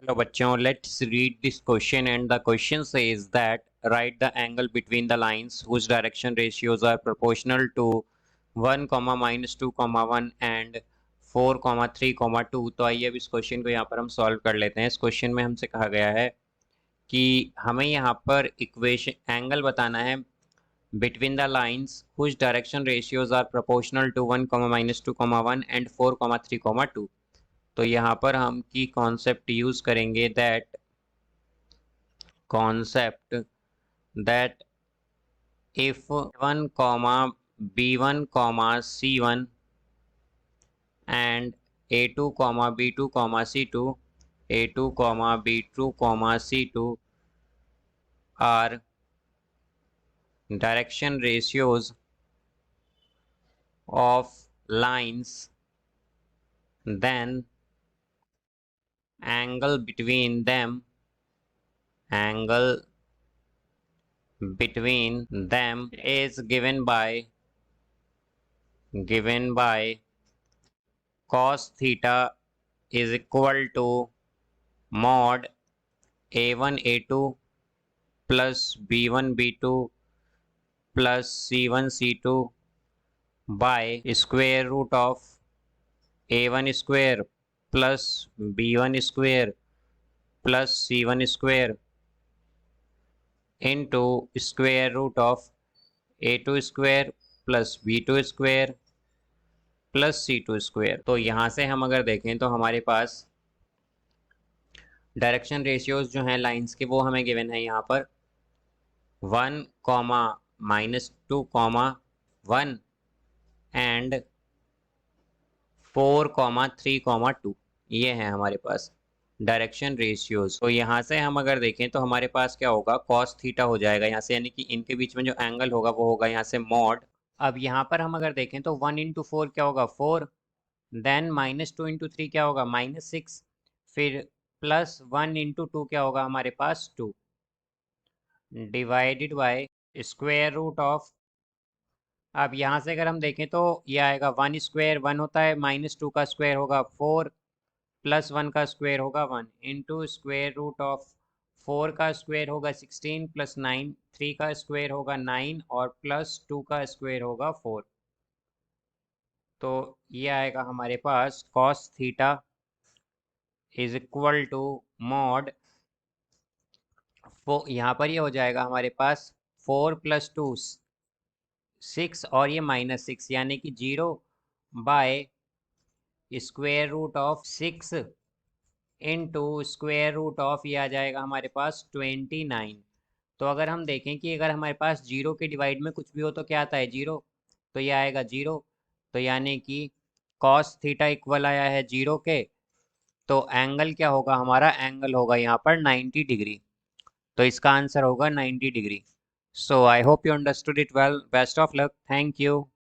Hello बच्चों, let's read this question and the question says that write the angle between the lines whose direction ratios are proportional to 1, -2, 1 and 4, 3, 2। तो आइए अब इस question को यहाँ पर हम सॉल्व कर लेते हैं। इस क्वेश्चन में हमसे कहा गया है कि हमें यहाँ पर इक्वेशन एंगल बताना है between the lines whose direction ratios are proportional to 1, -2, 1 and 4, 3, 2। तो यहाँ पर हम की कॉन्सेप्ट यूज करेंगे that concept that if 1 comma b1 comma c1 and a2 comma b2 comma c2 a2 comma b2 comma c2 are direction ratios of lines, then angle between them is given by cos theta is equal to mod a1 a2 plus b1 b2 plus c1 c2 by square root of a1 square plus b1 square plus c1 square into square root of a2 square plus b2 square plus c2 square. तो यहाँ से हम अगर देखें तो हमारे पास direction ratios जो हैं लाइंस के वो हमें गिवन है यहाँ पर 1, -2, 1 एंड 4, 3, 2। ये है हमारे पास डायरेक्शन रेशियोज। तो यहाँ से हम अगर देखें तो हमारे पास क्या होगा, कॉस थीटा हो जाएगा यहाँ से, यानी कि इनके बीच में जो एंगल होगा वो होगा यहाँ से मॉड। अब यहाँ पर हम अगर देखें तो 1 × 4 क्या होगा 4, देन -2 × 3 क्या होगा -6, फिर +1 × 2 क्या होगा हमारे पास 2, divided by square root of. अब यहाँ से अगर हम देखें तो ये आएगा 1 स्क्वायर 1 होता है, -2 का स्क्वायर होगा 4, +1 का स्क्वायर होगा 1 इंटू स्क्वायर रूट ऑफ 4 का स्क्वायर होगा 16 + 9, 3 का स्क्वायर होगा 9 और +2 का स्क्वायर होगा 4। तो ये आएगा हमारे पास cos theta is equal to mod, यहाँ पर ये हो जाएगा हमारे पास 4 + 2 6 और ये -6 यानी कि 0 by square root of 6 into square root of ये आ जाएगा हमारे पास 29। तो अगर हम देखें कि अगर हमारे पास 0 के डिवाइड में कुछ भी हो तो क्या आता है 0, तो ये आएगा 0। तो यानी कि cos थीटा इक्वल आया है 0 के, तो एंगल क्या होगा हमारा, एंगल होगा यहाँ पर 90 डिग्री। तो इसका आंसर होगा 90 degree. So I hope you understood it well. Best of luck. Thank you.